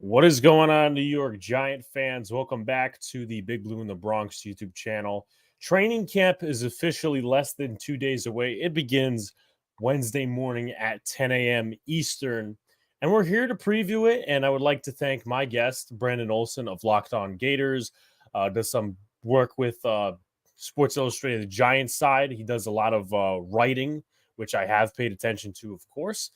What is going on, New York Giant fans? Welcome back to the Big Blue in the Bronx YouTube channel. Training camp is officially less than 2 days away. It begins Wednesday morning at 10 a.m. Eastern, and we're here to preview it. And I would like to thank my guest, Brandon Olsen of Locked On Gators. Does some work with Sports Illustrated Giants side. He does a lot of writing, which I have paid attention to, of course.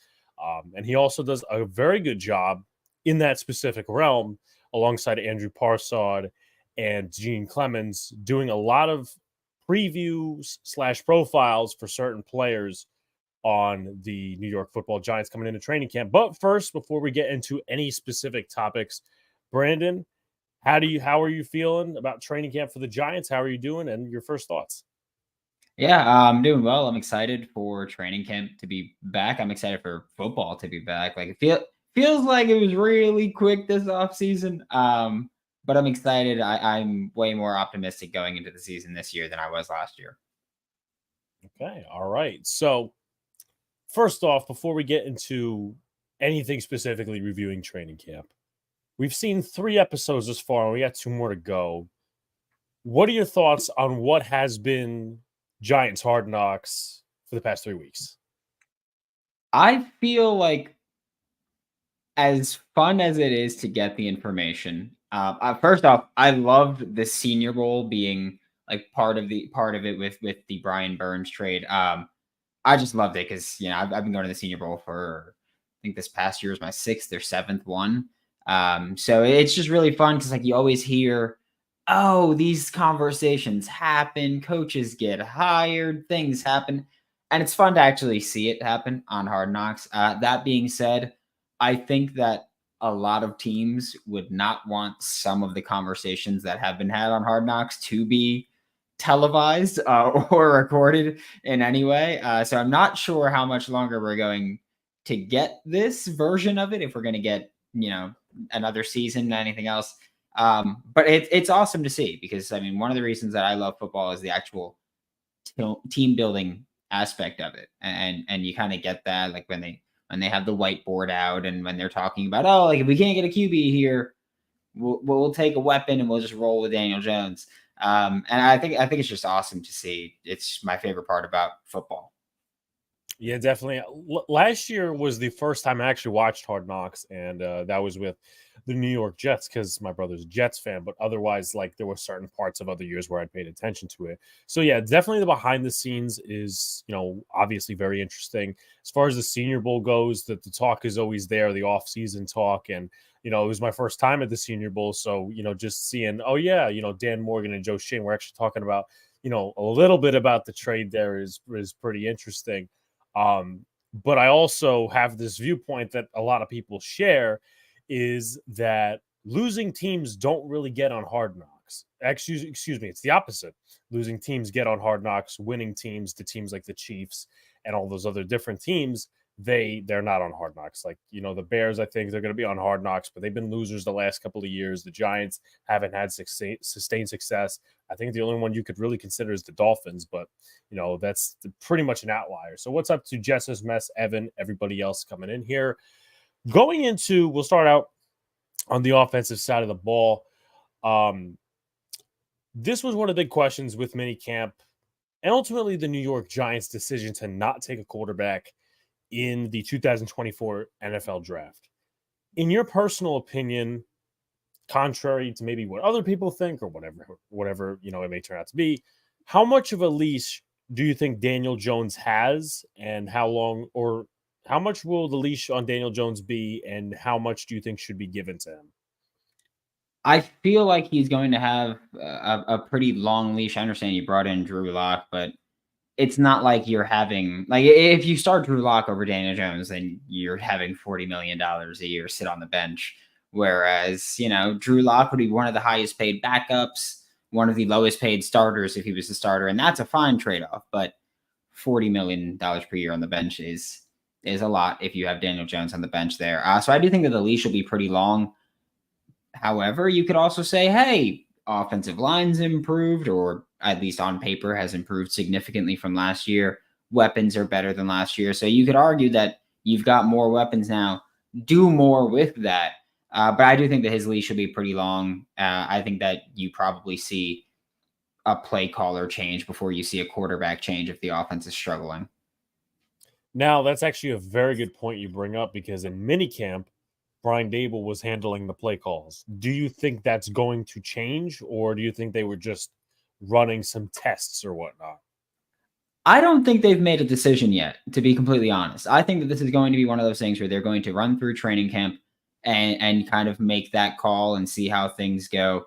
And he also does a very good job in that specific realm, alongside Andrew Parsad and Gene Clemens, doing a lot of previews / profiles for certain players on the New York Football Giants coming into training camp. But first, before we get into any specific topics, Brandon, how are you feeling about training camp for the Giants? How are you doing? And your first thoughts? Yeah, I'm doing well. I'm excited for training camp to be back. I'm excited for football to be back. Like feels like it was really quick this offseason. But I'm excited. I'm way more optimistic going into the season this year than I was last year. Okay, all right. So first off, before we get into anything specifically reviewing training camp, we've seen 3 episodes this far, and we got 2 more to go. What are your thoughts on what has been Giants Hard Knocks for the past 3 weeks? I feel like, as fun as it is to get the information, first off, I loved the Senior Bowl being like part of it with the Brian Burns trade. I just loved it because I've been going to the Senior Bowl for, I think this past year is my 6th or 7th one. So it's just really fun because like you always hear, oh, these conversations happen, coaches get hired, things happen, and it's fun to actually see it happen on Hard Knocks. That being said, I think that a lot of teams would not want some of the conversations that have been had on Hard Knocks to be televised or recorded in any way. So I'm not sure how much longer we're going to get this version of it, if we're going to get, another season, anything else. But it's awesome to see because, I mean, one of the reasons that I love football is the actual team building aspect of it. And you kind of get that, like when they have the whiteboard out and when they're talking about, oh, like if we can't get a QB here, we'll take a weapon and we'll just roll with Daniel Jones. And I think it's just awesome to see. It's my favorite part about football. Yeah, definitely. Last year was the first time I actually watched Hard Knocks, and that was with the New York Jets because my brother's a Jets fan. But otherwise, like there were certain parts of other years where I paid attention to it. So yeah, definitely the behind the scenes is obviously very interesting. As far as the Senior Bowl goes, the talk is always there, the off season talk, and it was my first time at the Senior Bowl, so just seeing, oh yeah, Dan Morgan and Joe Shane, we're actually talking about a little bit about the trade there is pretty interesting. But I also have this viewpoint that a lot of people share is that losing teams don't really get on Hard Knocks. Excuse me, it's the opposite. Losing teams get on Hard Knocks. Winning teams, the teams like the Chiefs and all those other different teams, they're not on Hard Knocks. Like, the Bears, I think they're going to be on Hard Knocks, but they've been losers the last couple of years. The Giants haven't had sustained success. I think the only one you could really consider is the Dolphins, but that's pretty much an outlier. So what's up to Jess's Mess, Evan, everybody else coming in here? We'll start out on the offensive side of the ball. This was one of the big questions with minicamp and ultimately the New York Giants' decision to not take a quarterback in the 2024 NFL draft. In your personal opinion, contrary to maybe what other people think or whatever it may turn out to be, how much of a leash do you think Daniel Jones has, and how much will the leash on Daniel Jones be, and how much do you think should be given to him? I feel like he's going to have a pretty long leash. I understand you brought in Drew Lock, but it's not like you're having, like, if you start Drew Lock over Daniel Jones, then you're having $40 million a year sit on the bench. Whereas, Drew Lock would be one of the highest paid backups, one of the lowest paid starters if he was the starter. And that's a fine trade-off. But $40 million per year on the bench is a lot if you have Daniel Jones on the bench there. So I do think that the leash will be pretty long. However, you could also say, hey, offensive line's improved, or at least on paper has improved significantly from last year. Weapons are better than last year. So you could argue that you've got more weapons now. Do more with that. But I do think that his leash will be pretty long. I think that you probably see a play caller change before you see a quarterback change if the offense is struggling. Now, that's actually a very good point you bring up because in minicamp, Brian Dable was handling the play calls. Do you think that's going to change, or do you think they were just running some tests or whatnot? I don't think they've made a decision yet, to be completely honest. I think that this is going to be one of those things where they're going to run through training camp and kind of make that call and see how things go.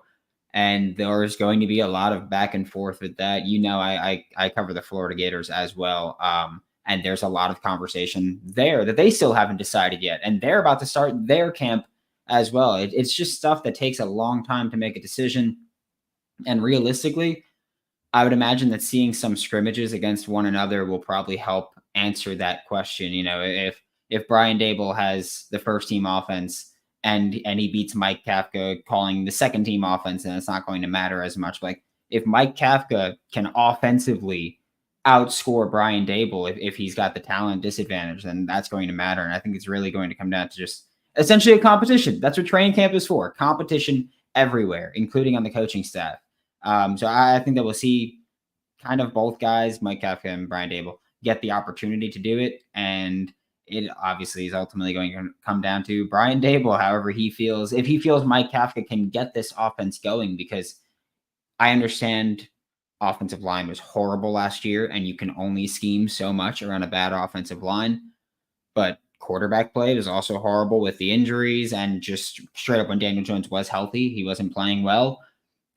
And there's going to be a lot of back and forth with that. I cover the Florida Gators as well. And there's a lot of conversation there that they still haven't decided yet. And they're about to start their camp as well. It's just stuff that takes a long time to make a decision. And realistically, I would imagine that seeing some scrimmages against one another will probably help answer that question. If Brian Dable has the first team offense and he beats Mike Kafka calling the second team offense, then it's not going to matter as much. Like if Mike Kafka can offensively outscore Brian Dable if he's got the talent disadvantage, then that's going to matter. And I think it's really going to come down to just essentially a competition. That's what training camp is for. Competition everywhere, including on the coaching staff. So I think that we'll see kind of both guys, Mike Kafka and Brian Dable, get the opportunity to do it. And it obviously is ultimately going to come down to Brian Dable, however he feels. If he feels Mike Kafka can get this offense going, because I understand offensive line was horrible last year and you can only scheme so much around a bad offensive line. But quarterback play was also horrible with the injuries and just straight up when Daniel Jones was healthy, he wasn't playing well.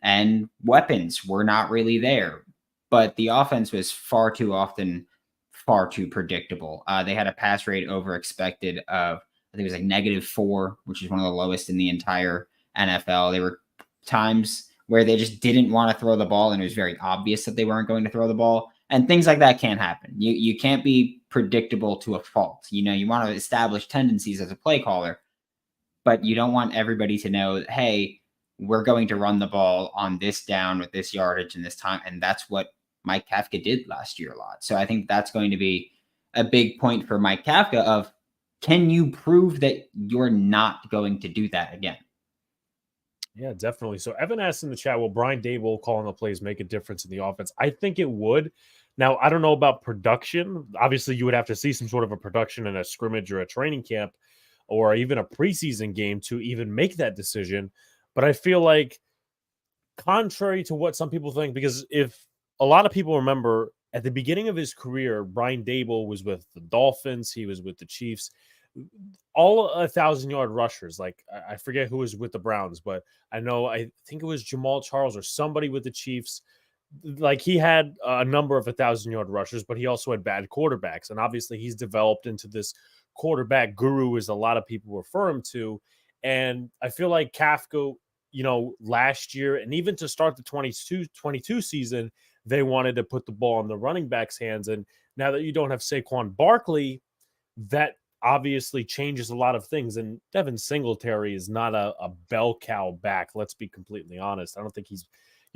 And weapons were not really there. But the offense was far too often far too predictable. They had a pass rate over expected of, I think it was like -4, which is one of the lowest in the entire NFL. There were times where they just didn't want to throw the ball, and it was very obvious that they weren't going to throw the ball. And things like that can't happen. You can't be predictable to a fault. You want to establish tendencies as a play caller, but you don't want everybody to know, hey, we're going to run the ball on this down with this yardage and this time. And that's what Mike Kafka did last year a lot. So I think that's going to be a big point for Mike Kafka of, can you prove that you're not going to do that again? Yeah, definitely. So Evan asked in the chat, will Brian Dable calling the plays make a difference in the offense? I think it would. Now, I don't know about production. Obviously, you would have to see some sort of a production in a scrimmage or a training camp or even a preseason game to even make that decision. But I feel like, contrary to what some people think, because if a lot of people remember at the beginning of his career, Brian Dable was with the Dolphins, he was with the Chiefs, all 1,000-yard rushers. Like I forget who was with the Browns, but I think it was Jamal Charles or somebody with the Chiefs. Like he had a number of 1,000-yard rushers, but he also had bad quarterbacks, and obviously he's developed into this quarterback guru, as a lot of people refer him to. And I feel like Kafka, last year and even to start the 22 season, they wanted to put the ball in the running back's hands. And now that you don't have Saquon Barkley, that obviously changes a lot of things. And Devin Singletary is not a bell cow back. Let's be completely honest. I don't think he's,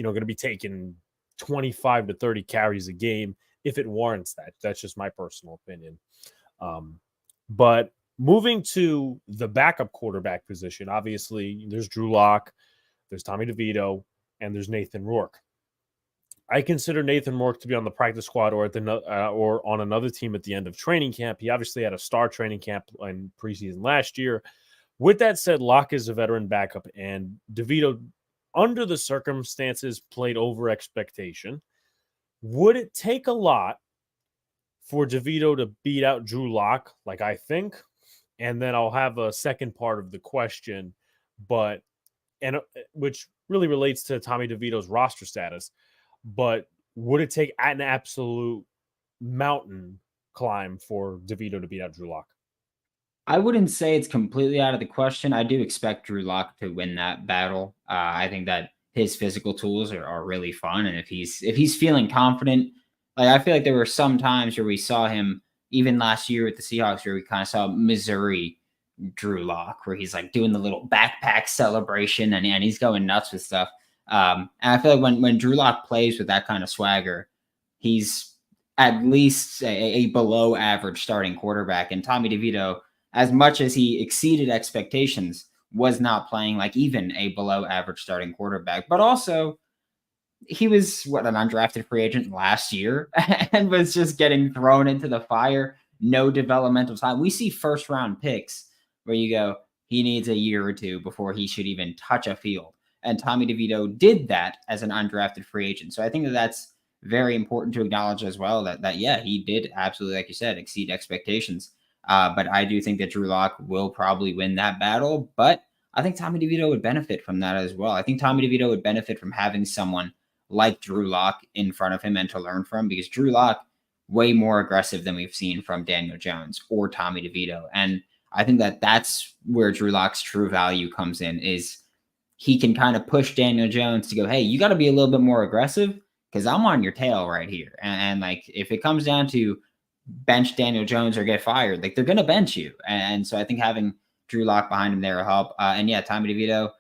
going to be taking 25 to 30 carries a game if it warrants that. That's just my personal opinion. But moving to the backup quarterback position, obviously there's Drew Lock, there's Tommy DeVito, and there's Nathan Rourke. I consider Nathan Rourke to be on the practice squad or or on another team at the end of training camp. He obviously had a star training camp in preseason last year. With that said, Locke is a veteran backup, and DeVito, under the circumstances, played over expectation. Would it take a lot for DeVito to beat out Drew Lock, like I think? And then I'll have a second part of the question, which really relates to Tommy DeVito's roster status. But would it take an absolute mountain climb for DeVito to beat out Drew Lock? I wouldn't say it's completely out of the question. I do expect Drew Lock to win that battle. I think that his physical tools are really fun, and if he's feeling confident, like I feel like there were some times where we saw him even last year with the Seahawks, where we kind of saw Missouri Drew Lock, where he's like doing the little backpack celebration and he's going nuts with stuff. And I feel like when Drew Lock plays with that kind of swagger, he's at least a below average starting quarterback. And Tommy DeVito, as much as he exceeded expectations, was not playing like even a below average starting quarterback, but also he was what, an undrafted free agent last year and was just getting thrown into the fire. No developmental time. We see first round picks where you go, he needs a year or two before he should even touch a field. And Tommy DeVito did that as an undrafted free agent. So I think that that's very important to acknowledge as well. That yeah, he did absolutely, like you said, exceed expectations. But I do think that Drew Lock will probably win that battle. But I think Tommy DeVito would benefit from that as well. I think Tommy DeVito would benefit from having someone like Drew Lock in front of him and to learn from, because Drew Lock way more aggressive than we've seen from Daniel Jones or Tommy DeVito. And I think that that's where Drew Lock's true value comes in, is he can kind of push Daniel Jones to go, hey, you got to be a little bit more aggressive because I'm on your tail right here. And like, if it comes down to bench Daniel Jones or get fired, like they're going to bench you. And so I think having Drew Lock behind him there will help. And yeah, Tommy DeVito,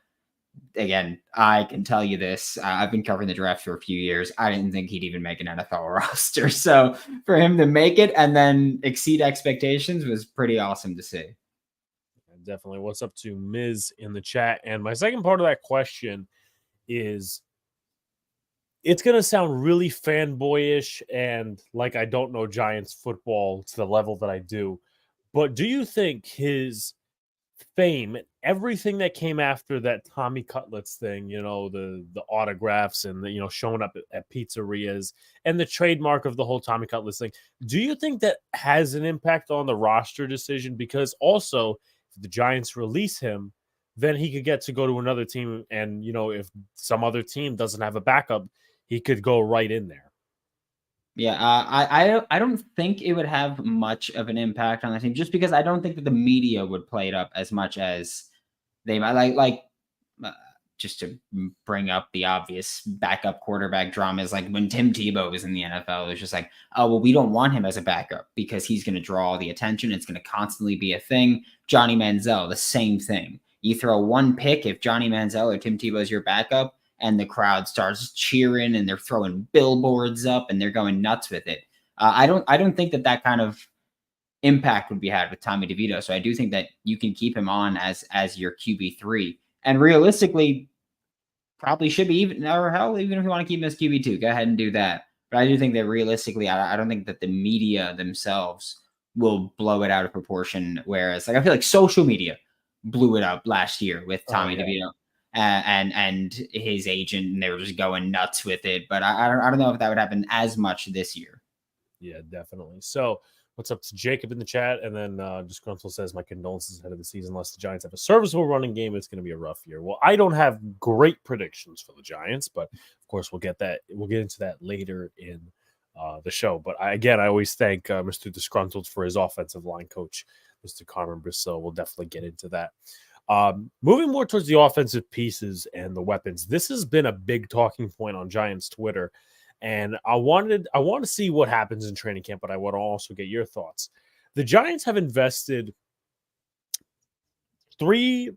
again, I can tell you this. I've been covering the draft for a few years. I didn't think he'd even make an NFL roster. So for him to make it and then exceed expectations was pretty awesome to see. Definitely. What's up to Miz in the chat? And my second part of that question is, it's going to sound really fanboyish and like I don't know Giants football to the level that I do, but do you think his fame, everything that came after that Tommy Cutlets thing, the autographs and the, showing up at pizzerias and the trademark of the whole Tommy Cutlets thing, do you think that has an impact on the roster decision? Because also, if the Giants release him, then he could get to go to another team, and if some other team doesn't have a backup, he could go right in there. Yeah, I don't think it would have much of an impact on the team, just because I don't think that the media would play it up as much as they might. Just to bring up the obvious backup quarterback drama, is like when Tim Tebow was in the NFL, it was just like, oh, well, we don't want him as a backup because he's going to draw all the attention. It's going to constantly be a thing. Johnny Manziel, the same thing. You throw one pick, if Johnny Manziel or Tim Tebow is your backup, and the crowd starts cheering and they're throwing billboards up and they're going nuts with it. I don't think that kind of impact would be had with Tommy DeVito. So I do think that you can keep him on as your QB3, and realistically probably should be, even, or hell, even if you want to keep him as QB2, go ahead and do that. But I do think that realistically, I don't think that the media themselves will blow it out of proportion. Whereas, like, I feel like social media blew it up last year with Tommy DeVito and his agent, and they were just going nuts with it. But I don't know if that would happen as much this year. Yeah, definitely. So what's up to Jacob in the chat? And then Disgruntled says, my condolences ahead of the season. Unless the Giants have a serviceable running game, it's going to be a rough year. Well, I don't have great predictions for the Giants, but of course we'll get into that later in the show. But I always thank Mr. Disgruntled for his offensive line coach, Mr. Carmen Brissot. We'll definitely get into that. Moving more towards the offensive pieces and the weapons, this has been a big talking point on Giants Twitter. And I want to see what happens in training camp, but I want to also get your thoughts. The Giants have invested 3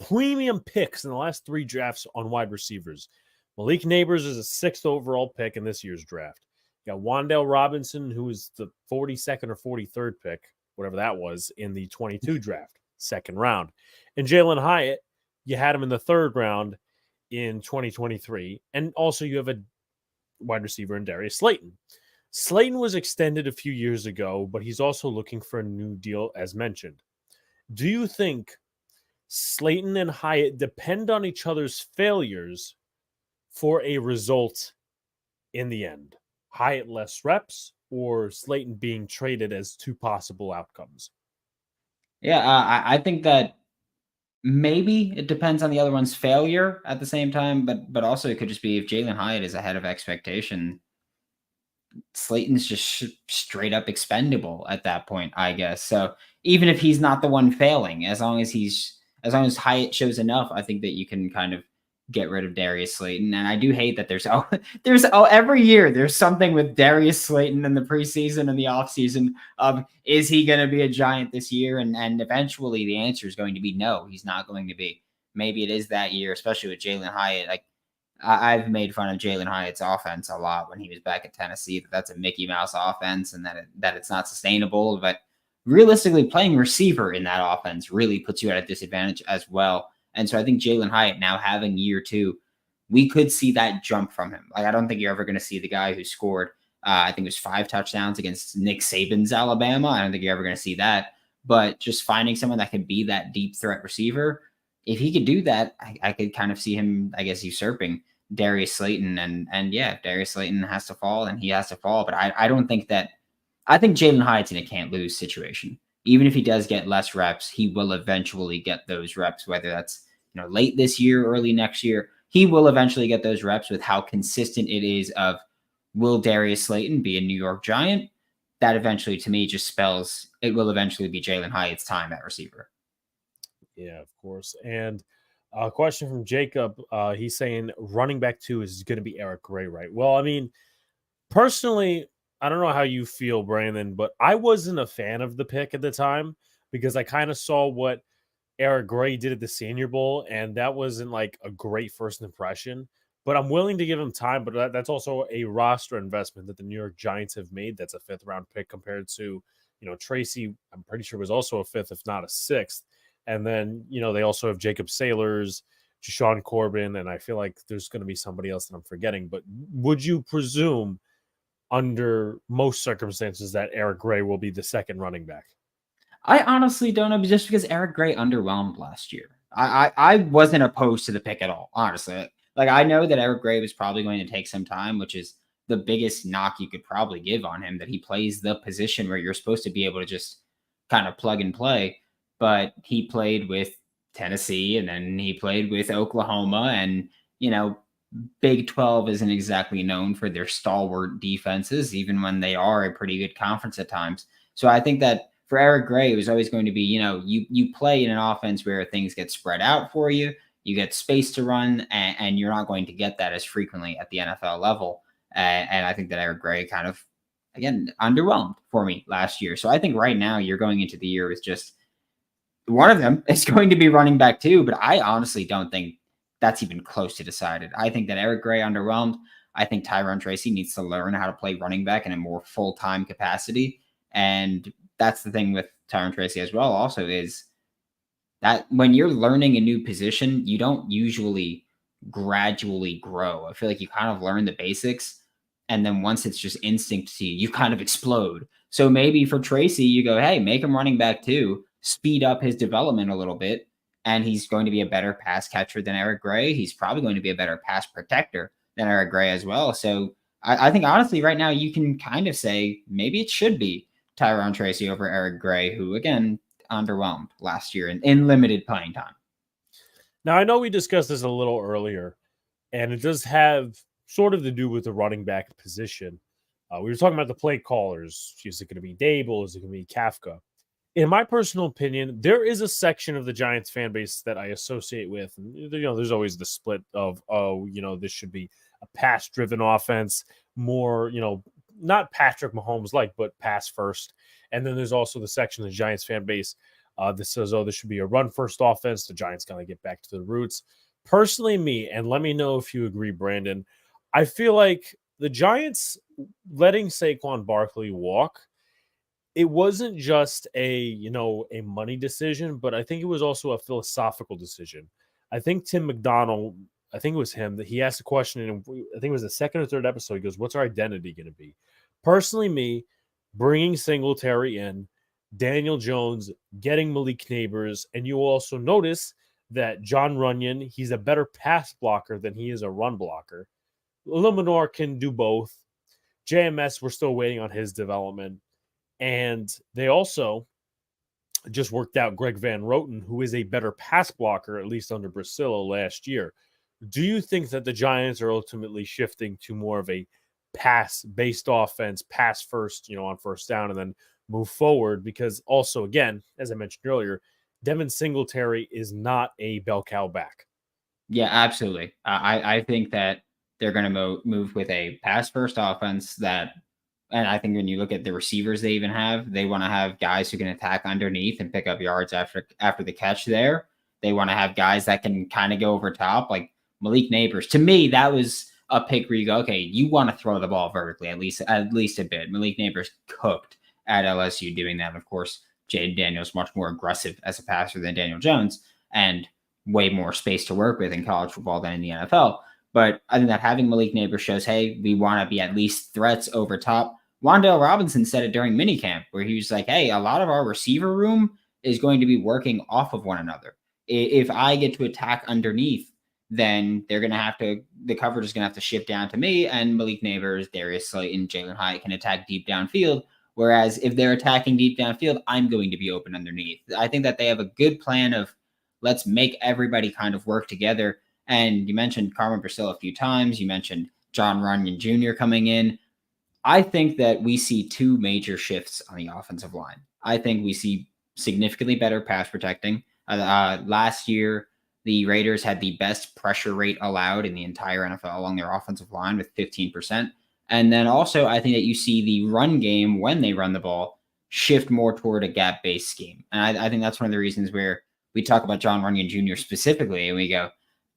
premium picks in the last 3 drafts on wide receivers. Malik Neighbors is a 6th overall pick in this year's draft. You got Wan'Dale Robinson, who is the 42nd or 43rd pick, whatever that was, in the 22 draft, 2nd round. And Jalen Hyatt, you had him in the 3rd round in 2023. And also you have a wide receiver in Darius Slayton. Slayton was extended a few years ago, but he's also looking for a new deal, as mentioned. Do you think Slayton and Hyatt depend on each other's failures for a result in the end? Hyatt less reps or Slayton being traded as 2 possible outcomes? Yeah, I think that maybe it depends on the other one's failure at the same time, but also it could just be if Jalen Hyatt is ahead of expectation, Slayton's just straight up expendable at that point, I guess. So even if he's not the one failing, as long as Hyatt shows enough, I think that you can kind of get rid of Darius Slayton. And I do hate that there's every year there's something with Darius Slayton in the preseason and the offseason of, is he going to be a Giant this year? And eventually the answer is going to be no, he's not going to be. Maybe it is that year, especially with Jalen Hyatt. Like, I've made fun of Jalen Hyatt's offense a lot when he was back at Tennessee. That's a Mickey Mouse offense and that it's not sustainable. But realistically, playing receiver in that offense really puts you at a disadvantage as well. And so I think Jalen Hyatt now having year two, we could see that jump from him. Like, I don't think you're ever going to see the guy who scored, I think it was 5 touchdowns against Nick Saban's Alabama. I don't think you're ever going to see that. But just finding someone that can be that deep threat receiver, if he could do that, I could kind of see him, I guess, usurping Darius Slayton. And yeah, if Darius Slayton has to fall, then he has to fall. But I don't think that. I think Jalen Hyatt's in a can't lose situation. Even if he does get less reps, he will eventually get those reps, whether that's late this year, early next year. He will eventually get those reps with how consistent it is of will Darius Slayton be a New York Giant? That eventually, to me, just spells it will eventually be Jalen Hyatt's time at receiver. Yeah, of course. And a question from Jacob. He's saying running back 2 is going to be Eric Gray, right? Well, I mean, personally, I don't know how you feel, Brandon, but I wasn't a fan of the pick at the time because I kind of saw what Eric Gray did at the Senior Bowl, and that wasn't like a great first impression. But I'm willing to give him time. But that's also a roster investment that the New York Giants have made. That's a 5th round pick compared to, Tracy. I'm pretty sure was also a 5th, if not a 6th. And then, they also have Jacob Sailors, Jashawn Corbin, and I feel like there's going to be somebody else that I'm forgetting. But would you presume, under most circumstances, that Eric Gray will be the second running back? I honestly don't know, just because Eric Gray underwhelmed last year. I wasn't opposed to the pick at all, honestly. Like, I know that Eric Gray was probably going to take some time, which is the biggest knock you could probably give on him, that he plays the position where you're supposed to be able to just kind of plug and play. But he played with Tennessee, and then he played with Oklahoma, and, Big 12 isn't exactly known for their stalwart defenses, even when they are a pretty good conference at times. So I think that for Eric Gray, it was always going to be, you play in an offense where things get spread out for you. You get space to run, and you're not going to get that as frequently at the NFL level. And I think that Eric Gray kind of, again, underwhelmed for me last year. So I think right now you're going into the year with just one of them is going to be running back 2, but I honestly don't think that's even close to decided. I think that Eric Gray underwhelmed. I think Tyrone Tracy needs to learn how to play running back in a more full-time capacity. And that's the thing with Tyrone Tracy as well also, is that when you're learning a new position, you don't usually gradually grow. I feel like you kind of learn the basics, and then once it's just instinct to you, you kind of explode. So maybe for Tracy, you go, hey, make him running back 2, speed up his development a little bit, and he's going to be a better pass catcher than Eric Gray. He's probably going to be a better pass protector than Eric Gray as well. So I think honestly right now you can kind of say maybe it should be Tyrone Tracy over Eric Gray, who again underwhelmed last year in limited playing time. Now, I know we discussed this a little earlier, and it does have sort of to do with the running back position. We were talking about the play callers. Is it going to be Dable? Is it going to be Kafka? In my personal opinion, there is a section of the Giants fan base that I associate with. And, there's always the split of, this should be a pass-driven offense, more, not Patrick Mahomes like, but pass first. And then there's also the section of the Giants fan base that says, this should be a run-first offense. The Giants got to get back to the roots. Personally, me, and let me know if you agree, Brandon, I feel like the Giants letting Saquon Barkley walk, it wasn't just a money decision, but I think it was also a philosophical decision. I think Tim McDonald, I think it was him, that he asked a question, and I think it was the second or third episode. He goes, what's our identity going to be? Personally, me, bringing Singletary in, Daniel Jones, getting Malik Neighbors, and you will also notice that John Runyon, he's a better pass blocker than he is a run blocker. Illuminor can do both. JMS, we're still waiting on his development. And they also just worked out Greg Van Roten, who is a better pass blocker, at least under Brasilla last year. Do you think that the Giants are ultimately shifting to more of a pass-based offense, pass first, on first down, and then move forward? Because also, again, as I mentioned earlier, Devin Singletary is not a bell cow back. Yeah, absolutely. I think that they're going to move with a pass-first offense that, and I think when you look at the receivers they even have, they want to have guys who can attack underneath and pick up yards after the catch there. They want to have guys that can kind of go over top, like Malik Neighbors. To me, that was a pick where you go, okay, you want to throw the ball vertically, at least a bit. Malik Neighbors cooked at LSU doing that. Of course, Jade Daniels much more aggressive as a passer than Daniel Jones and way more space to work with in college football than in the NFL. But I think that having Malik Neighbors shows, hey, we want to be at least threats over top. Wandale Robinson said it during minicamp where he was like, hey, a lot of our receiver room is going to be working off of one another. If I get to attack underneath, then they're going to have to, the coverage is going to have to shift down to me, and Malik Neighbors, Darius Slayton, Jalen Hyatt can attack deep downfield. Whereas if they're attacking deep downfield, I'm going to be open underneath. I think that they have a good plan of let's make everybody kind of work together. And you mentioned Carmen Brasil a few times. You mentioned John Runyon Jr. coming in. I think that we see two major shifts on the offensive line. I think we see significantly better pass protecting. Last year, the Raiders had the best pressure rate allowed in the entire NFL along their offensive line with 15%. And then also, I think that you see the run game when they run the ball shift more toward a gap based scheme. And I think that's one of the reasons where we talk about John Runyon Jr. specifically and we go,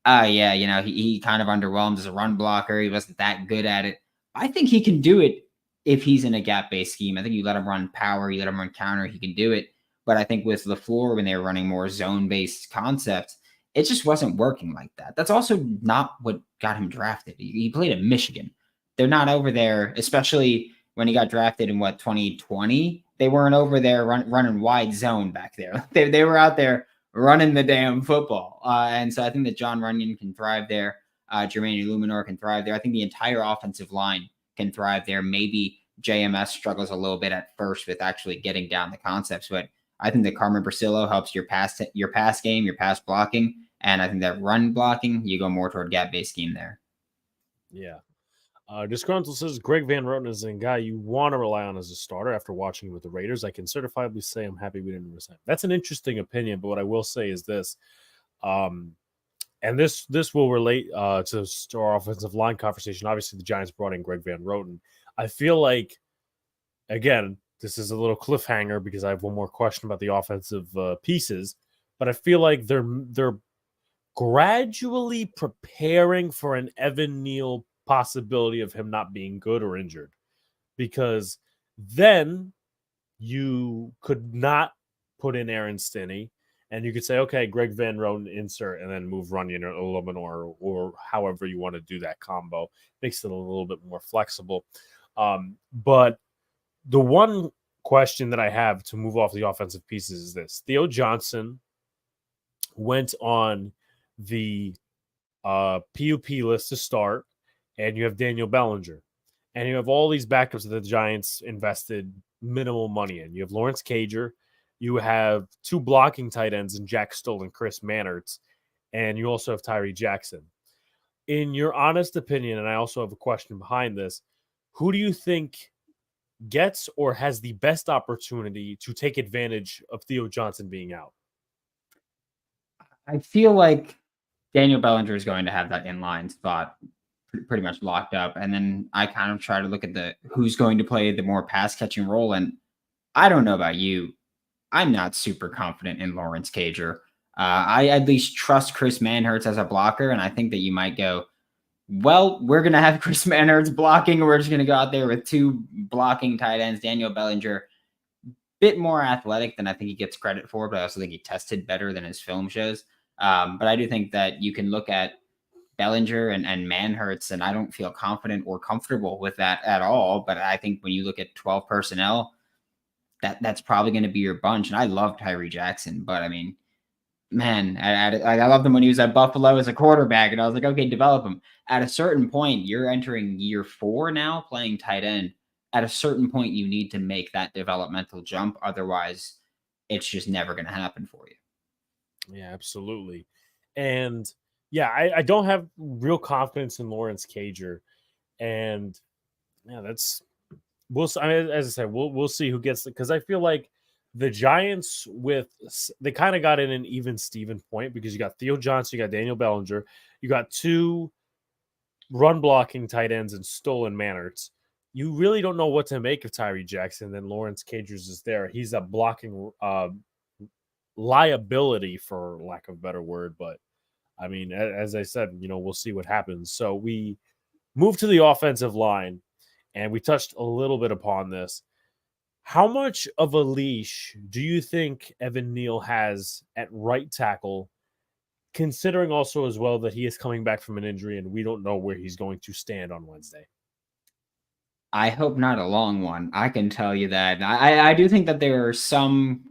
yeah, he kind of underwhelmed as a run blocker. He wasn't that good at it. I think he can do it if he's in a gap-based scheme. I think you let him run power, you let him run counter, he can do it. But I think with LaFleur, when they were running more zone-based concepts, it just wasn't working like that. That's also not what got him drafted. He played at Michigan. They're not over there, especially when he got drafted in 2020. They weren't over there running wide zone back there. They were out there running the damn football. And so I think that John Runyon can thrive there. Jermaine Illuminor can thrive there. I think the entire offensive line can thrive there. Maybe JMS struggles a little bit at first with actually getting down the concepts, but I think that Carmen Brasillo helps your pass game, your pass blocking, and I think that run blocking, you go more toward gap-based scheme there. Yeah. Disgruntled says Greg Van Roten is a guy you want to rely on as a starter after watching him with the Raiders. I can certifiably say I'm happy we didn't resign. That's an interesting opinion, but what I will say is this, and this will relate to our offensive line conversation. Obviously, the Giants brought in Greg Van Roten. I feel like, again, this is a little cliffhanger because I have one more question about the offensive pieces, but I feel like they're gradually preparing for an Evan Neal possibility of him not being good or injured, because then you could not put in Aaron Stinney and you could say, okay, Greg Van Roten insert and then move Runyon or Illuminor or however you want to do that combo. Makes it a little bit more flexible. But the one question that I have to move off the offensive pieces is this. Theo Johnson went on the PUP list to start, and you have Daniel Bellinger, and you have all these backups that the Giants invested minimal money in. You have Lawrence Cager, you have two blocking tight ends in Jack Stoll and Chris Mannertz, and you also have Tyree Jackson. In your honest opinion, and I also have a question behind this, who do you think gets or has the best opportunity to take advantage of Theo Johnson being out? I feel like Daniel Bellinger is going to have that inline spot pretty much locked up. And then I kind of try to look at who's going to play the more pass catching role. And I don't know about you. I'm not super confident in Lawrence Cager. I at least trust Chris Manhertz as a blocker. And I think that you might go, well, we're going to have Chris Manhertz blocking. We're just going to go out there with two blocking tight ends. Daniel Bellinger, bit more athletic than I think he gets credit for, but I also think he tested better than his film shows. But I do think that you can look at Bellinger and Manhertz, and I don't feel confident or comfortable with that at all. But I think when you look at 12 personnel, that's probably going to be your bunch. And I love Tyree Jackson, but I mean, man, I loved him when he was at Buffalo as a quarterback, and I was like, okay, develop him. At a certain point, you're entering year 4 now playing tight end. At a certain point, you need to make that developmental jump. Otherwise, it's just never going to happen for you. Yeah, absolutely. And yeah, I don't have real confidence in Lawrence Cager. And yeah, as I said, we'll see who gets it, because I feel like the Giants they kind of got in an even Steven point, because you got Theo Johnson, you got Daniel Bellinger, you got two run blocking tight ends in Stoll and Mannertz. You really don't know what to make of Tyree Jackson. Then Lawrence Cagers is there. He's a blocking liability, for lack of a better word. But I mean, as I said, we'll see what happens. So we move to the offensive line, and we touched a little bit upon this. How much of a leash do you think Evan Neal has at right tackle, considering also as well that he is coming back from an injury and we don't know where he's going to stand on Wednesday? I hope not a long one. I can tell you that. I do think that there are some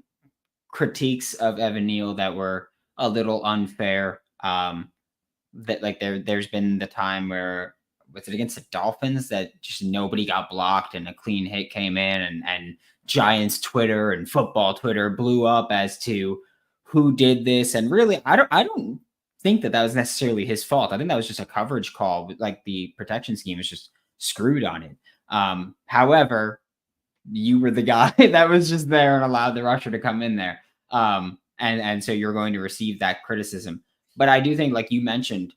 critiques of Evan Neal that were a little unfair. That like there's been the time where was it against the Dolphins that just nobody got blocked and a clean hit came in and Giants Twitter and football Twitter blew up as to who did this, and really I don't think that was necessarily his fault. I think that was just a coverage call. Like the protection scheme is just screwed on it. However, you were the guy that was just there and allowed the rusher to come in there. And so you're going to receive that criticism. But I do think, like you mentioned,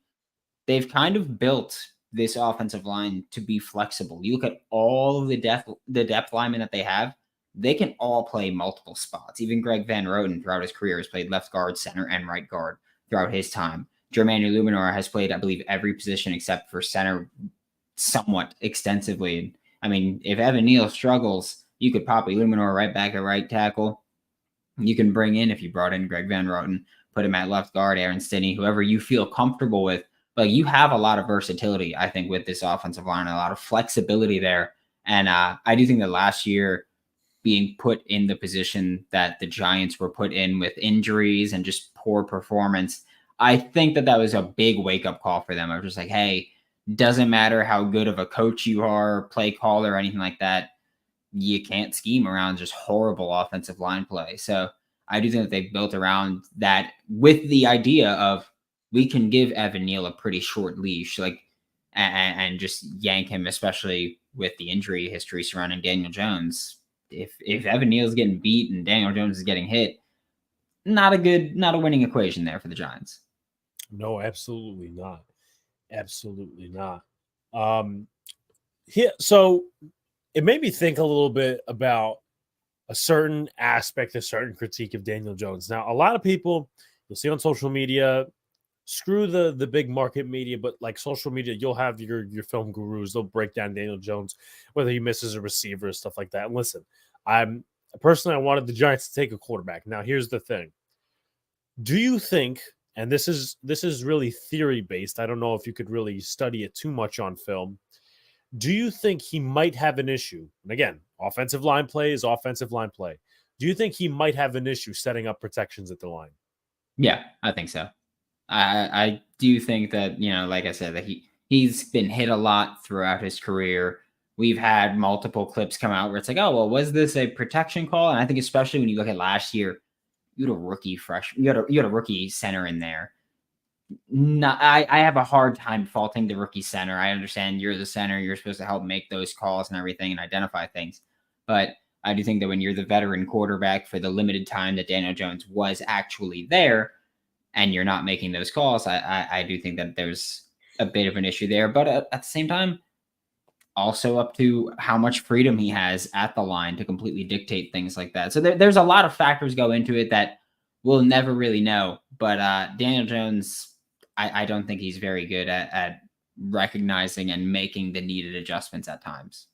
they've kind of built this offensive line to be flexible. You look at all of the depth linemen that they have, they can all play multiple spots. Even Greg Van Roten throughout his career has played left guard, center, and right guard throughout his time. Jermaine Luminor has played, I believe, every position except for center somewhat extensively. I mean, if Evan Neal struggles, you could pop Luminor right back at right tackle. You can bring in, if you brought in Greg Van Roten, put him at left guard, Aaron Stinney, whoever you feel comfortable with. But you have a lot of versatility, I think, with this offensive line, a lot of flexibility there. And I do think that last year, being put in the position that the Giants were put in with injuries and just poor performance, I think that was a big wake up call for them. I was just like, hey, doesn't matter how good of a coach you are, play caller, or anything like that. You can't scheme around just horrible offensive line play. So I do think that they've built around that with the idea of we can give Evan Neal a pretty short leash, like and just yank him, especially with the injury history surrounding Daniel Jones. If Evan Neal's getting beat and Daniel Jones is getting hit, not a winning equation there for the Giants. No, absolutely not. Absolutely not. Um, here, so it made me think a little bit about a certain aspect, a certain critique of Daniel Jones. Now, a lot of people you'll see on social media, screw the big market media, but like social media, you'll have your film gurus. They'll break down Daniel Jones, whether he misses a receiver, stuff like that. And listen, I'm personally I wanted the Giants to take a quarterback. Now, here's the thing: do you think? And this is really theory based. I don't know if you could really study it too much on film. Do you think he might have an issue? And again, offensive line play is offensive line play. Do you think he might have an issue setting up protections at the line? Yeah, I think so. I do think that, like I said, that he's been hit a lot throughout his career. We've had multiple clips come out where it's like, oh well, was this a protection call? And I think especially when you look at last year, you had a rookie center in there. No, I have a hard time faulting the rookie center. I understand you're the center, you're supposed to help make those calls and everything and identify things. But I do think that when you're the veteran quarterback for the limited time that Daniel Jones was actually there, and you're not making those calls, I do think that there's a bit of an issue there. But at the same time, also up to how much freedom he has at the line to completely dictate things like that. So there's a lot of factors go into it that we'll never really know. But Daniel Jones, I don't think he's very good at recognizing and making the needed adjustments at times.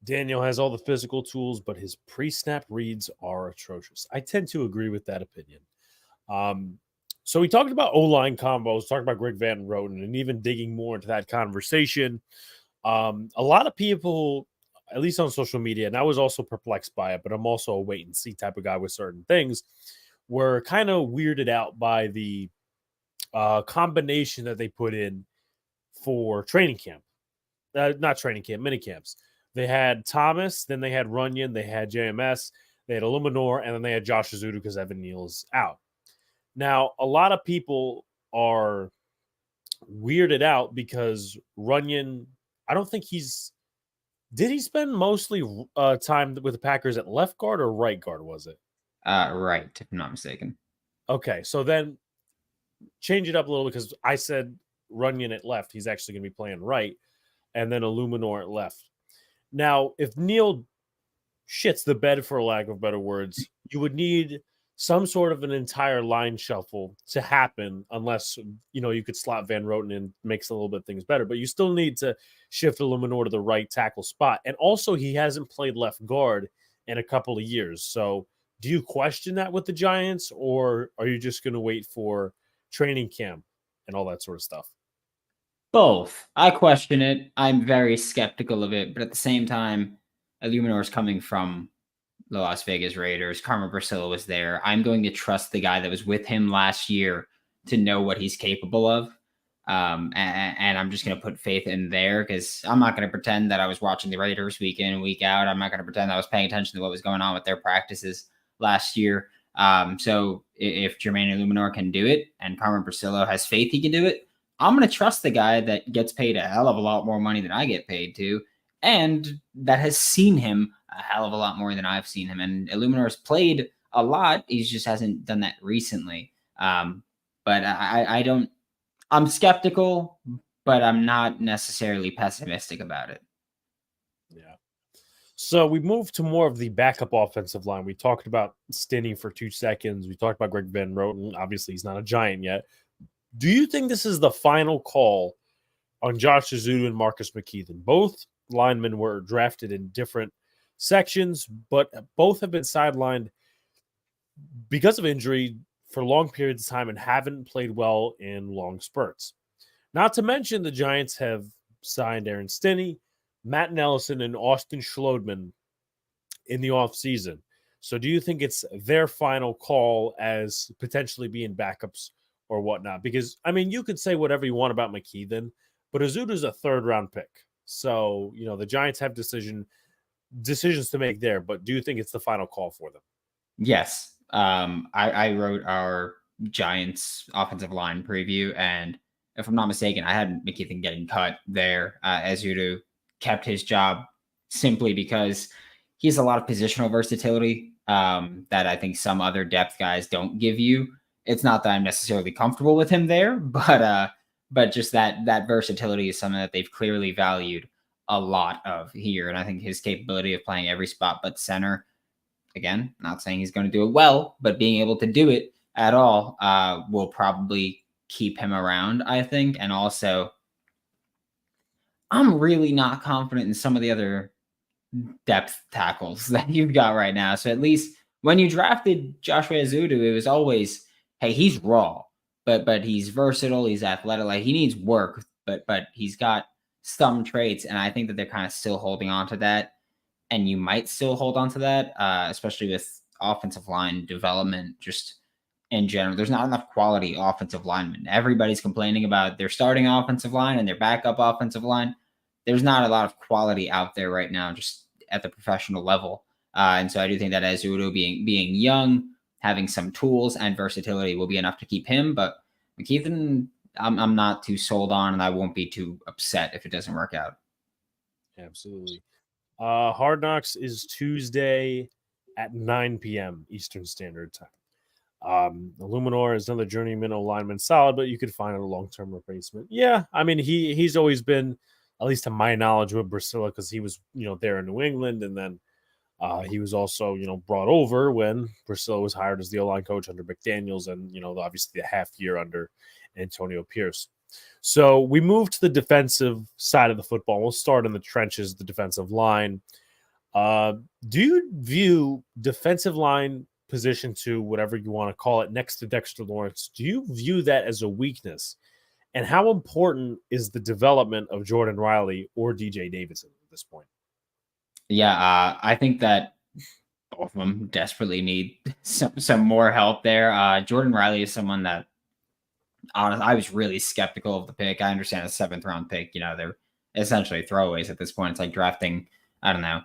Daniel has all the physical tools, but his pre-snap reads are atrocious. I tend to agree with that opinion. So we talked about O-line combos, talked about Greg Van Roten, and even digging more into that conversation. A lot of people, at least on social media, and I was also perplexed by it, but I'm also a wait and see type of guy with certain things, were kind of weirded out by the combination that they put in for training camp. Not training camp, mini camps. They had Thomas, then they had Runyon, they had JMS, they had Illuminor, and then they had Josh Azudu because Evan Neal's out. Now, a lot of people are weirded out because Runyon, I don't think did he spend mostly time with the Packers at left guard or right guard, was it? Right, if I'm not mistaken. Okay, so then change it up a little because I said Runyon at left. He's actually going to be playing right, and then Illuminor at left. Now, if Neal shits the bed, for lack of better words, you would need some sort of an entire line shuffle to happen, unless you could slot Van Roten in, makes a little bit of things better. But you still need to shift Illuminor to the right tackle spot, and also he hasn't played left guard in a couple of years. So, do you question that with the Giants, or are you just going to wait for training camp and all that sort of stuff? Both. I question it. I'm very skeptical of it, but at the same time, Illuminor is coming from the Las Vegas Raiders. Carmen Bracilla was there. I'm going to trust the guy that was with him last year to know what he's capable of. And I'm just going to put faith in there because I'm not going to pretend that I was watching the Raiders week in and week out. I'm not going to pretend I was paying attention to what was going on with their practices last year. So if Jermaine Illuminor can do it and Carmen Bracillo has faith he can do it, I'm going to trust the guy that gets paid a hell of a lot more money than I get paid to, and that has seen him a hell of a lot more than I've seen him. And Illuminor's played a lot. He just hasn't done that recently. But I don't, I'm skeptical, but I'm not necessarily pessimistic about it. Yeah. So we moved to more of the backup offensive line. We talked about Stinney for 2 seconds. We talked about Greg Van Roten. Obviously, he's not a Giant yet. Do you think this is the final call on Josh Azudu and Marcus McKeithen? Both linemen were drafted in different sections, but both have been sidelined because of injury for long periods of time and haven't played well in long spurts. Not to mention the Giants have signed Aaron Stinney, Matt Nelson, and Austin Schlodman in the offseason. So do you think it's their final call as potentially being backups or whatnot? Because, I mean, you could say whatever you want about McKeithen, but Azudu's a 3rd-round pick. So, the Giants have decisions to make there, but do you think it's the final call for them? Yes. I wrote our Giants offensive line preview, and if I'm not mistaken, I had McKeithen getting cut there. Azudu kept his job simply because he has a lot of positional versatility that I think some other depth guys don't give you. It's not that I'm necessarily comfortable with him there, but just that versatility is something that they've clearly valued a lot of here. And I think his capability of playing every spot but center, again, not saying he's going to do it well, but being able to do it at all will probably keep him around, I think. And also, I'm really not confident in some of the other depth tackles that you've got right now. So at least when you drafted Joshua Azudu, it was always, hey, he's raw, but he's versatile, he's athletic, like he needs work, but he's got some traits, and I think that they're kind of still holding on to that, and you might still hold on to that, especially with offensive line development, just in general. There's not enough quality offensive linemen. Everybody's complaining about their starting offensive line and their backup offensive line. There's not a lot of quality out there right now, just at the professional level. And so I do think that Azudu being young, having some tools and versatility will be enough to keep him. But McKeithen, I'm not too sold on, and I won't be too upset if it doesn't work out. Absolutely. Hard Knocks is Tuesday at 9 p.m. Eastern Standard Time. Illuminor is another journeyman lineman, solid, but you could find a long-term replacement. Yeah, I mean he's always been, at least to my knowledge, with Bracilla, because he was there in New England, and then he was also brought over when Bracilla was hired as the O-line coach under McDaniels, and obviously the half year under Antonio Pierce. So we move to the defensive side of the football. We'll start in the trenches, the defensive line. Do you view defensive line position 2, whatever you want to call it, next to Dexter Lawrence, do you view that as a weakness? And how important is the development of Jordan Riley or DJ Davidson at this point? Yeah, I think that both of them desperately need some more help there. Jordan Riley is someone that, honestly, I was really skeptical of the pick. I understand a 7th-round pick. They're essentially throwaways at this point. It's like drafting, I don't know,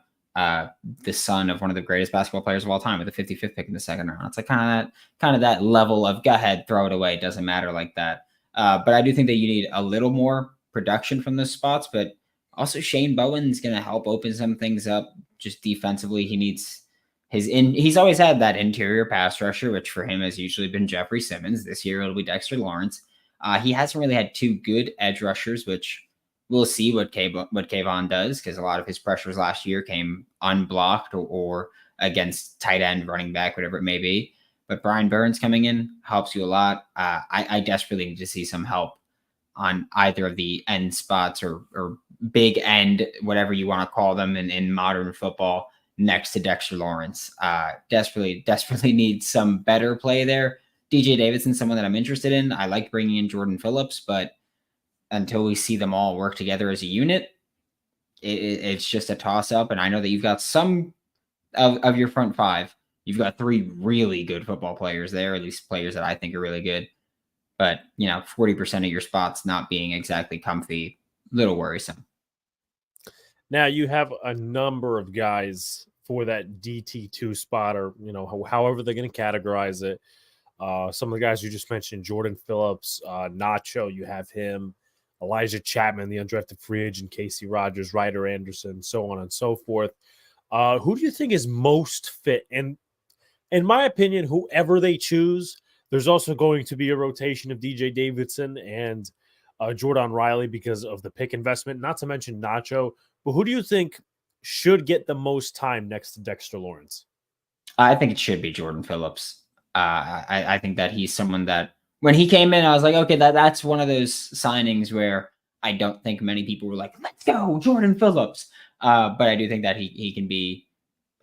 the son of one of the greatest basketball players of all time with the 55th pick in the 2nd round. It's like kind of that level of go ahead, throw it away. It doesn't matter like that. But I do think that you need a little more production from those spots. But also Shane Bowen's going to help open some things up just defensively. He needs he's always had that interior pass rusher, which for him has usually been Jeffrey Simmons. This year it'll be Dexter Lawrence. He hasn't really had 2 good edge rushers, which we'll see what Kayvon does, because a lot of his pressures last year came unblocked or against tight end, running back, whatever it may be. But Brian Burns coming in helps you a lot. I desperately need to see some help on either of the end spots or big end, whatever you want to call them in modern football, next to Dexter Lawrence. Desperately need some better play there. DJ Davidson, someone that I'm interested in. I like bringing in Jordan Phillips, but until we see them all work together as a unit, it's just a toss up. And I know that you've got some of your front five. You've got three really good football players there, at least players that I think are really good. But, 40% of your spots not being exactly comfy, little worrisome. Now you have a number of guys for that DT2 spot, or however they're going to categorize it. Some of the guys you just mentioned, Jordan Phillips, Nacho, you have him, Elijah Chapman, the undrafted free agent, Casey Rogers, Ryder Anderson, so on and so forth. Who do you think is most fit? And in my opinion, whoever they choose, there's also going to be a rotation of DJ Davidson and Jordan Riley because of the pick investment, not to mention Nacho. But who do you think should get the most time next to Dexter Lawrence? I think it should be Jordan Phillips. I think that he's someone that when he came in, I was like, okay, that's one of those signings where I don't think many people were like, let's go, Jordan Phillips. But I do think that he can be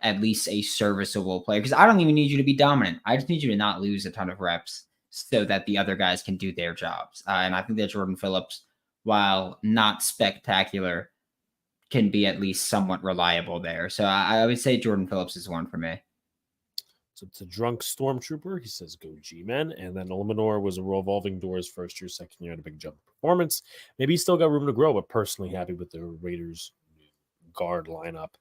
at least a serviceable player because I don't even need you to be dominant. I just need you to not lose a ton of reps so that the other guys can do their jobs. And I think that Jordan Phillips, while not spectacular, can be at least somewhat reliable there. So I would say Jordan Phillips is one for me. So it's a drunk stormtrooper. He says, go G-Men. And then Illuminor was a revolving doors first year, second year, and a big jump performance. Maybe he's still got room to grow, but personally happy with the Raiders guard lineup.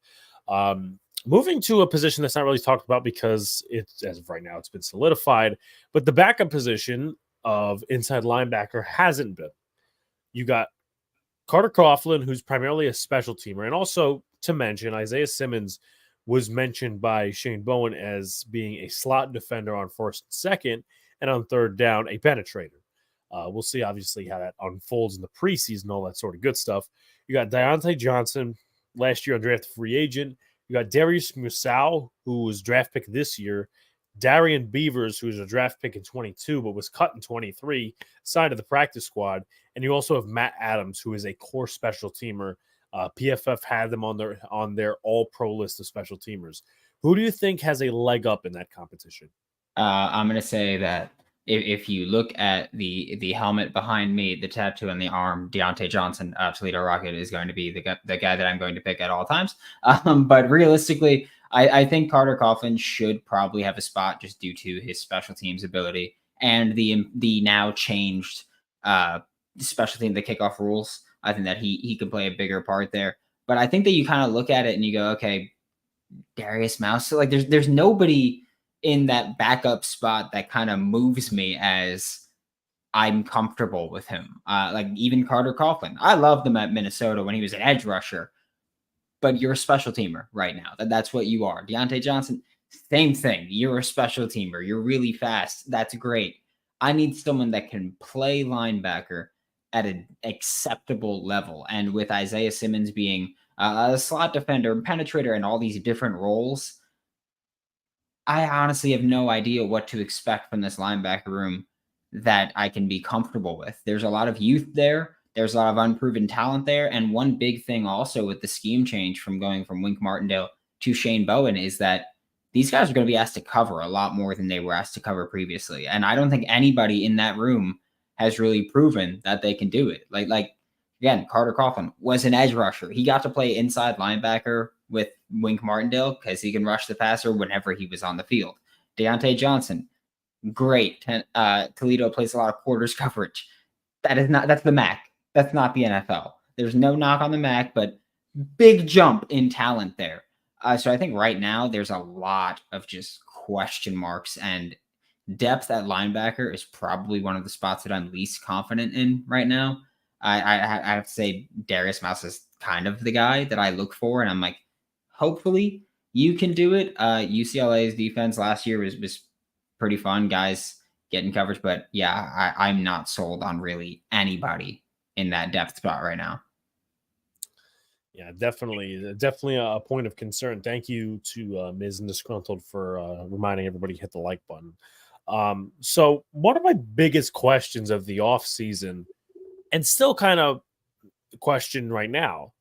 Moving to a position that's not really talked about because it's, as of right now, it's been solidified, but the backup position of inside linebacker hasn't been. You got Carter Coughlin, who's primarily a special teamer, and also to mention, Isaiah Simmons was mentioned by Shane Bowen as being a slot defender on first and second, and on third down, a penetrator. We'll see, obviously, how that unfolds in the preseason, all that sort of good stuff. You got Deontay Johnson, last year undrafted free agent. You got Darius Musau, who was draft pick this year. Darian Beavers, who was a draft pick in 22, but was cut in 23, signed to the practice squad. And you also have Matt Adams, who is a core special teamer. PFF had them on their all-pro list of special teamers. Who do you think has a leg up in that competition? I'm going to say that if you look at the helmet behind me, the tattoo on the arm, Deontay Johnson, Toledo Rocket is going to be the guy that I'm going to pick at all times. But realistically, I think Carter Coughlin should probably have a spot just due to his special teams ability and the now changed special team, the kickoff rules. I think that he could play a bigger part there. But I think that you kind of look at it and you go, okay, Darius Mouse. So like there's nobody in that backup spot that kind of moves me as I'm comfortable with him. Like even Carter Coughlin. I loved him at Minnesota when he was an edge rusher, but you're a special teamer right now. That's what you are. Deontay Johnson, same thing. You're a special teamer. You're really fast. That's great. I need someone that can play linebacker at an acceptable level. And with Isaiah Simmons being a slot defender, penetrator, and all these different roles, I honestly have no idea what to expect from this linebacker room that I can be comfortable with. There's a lot of youth there. There's a lot of unproven talent there. And one big thing also with the scheme change from going from Wink Martindale to Shane Bowen is that these guys are going to be asked to cover a lot more than they were asked to cover previously. And I don't think anybody in that room has really proven that they can do it. Like again, Carter Coughlin was an edge rusher. He got to play inside linebacker with Wink Martindale because he can rush the passer whenever he was on the field. Deontay Johnson, great. Toledo plays a lot of quarters coverage. That's the MAC. That's not the NFL. There's no knock on the MAC, but big jump in talent there. So I think right now there's a lot of just question marks, and depth at linebacker is probably one of the spots that I'm least confident in right now. I have to say Darius Mouse is kind of the guy that I look for, and I'm like, hopefully you can do it. UCLA's defense last year was pretty fun, guys getting coverage, but yeah, I'm not sold on really anybody in that depth spot right now. Yeah, definitely a point of concern. Thank you to Ms. Disgruntled for reminding everybody to hit the like button. So one of my biggest questions of the off season, and still kind of question right now,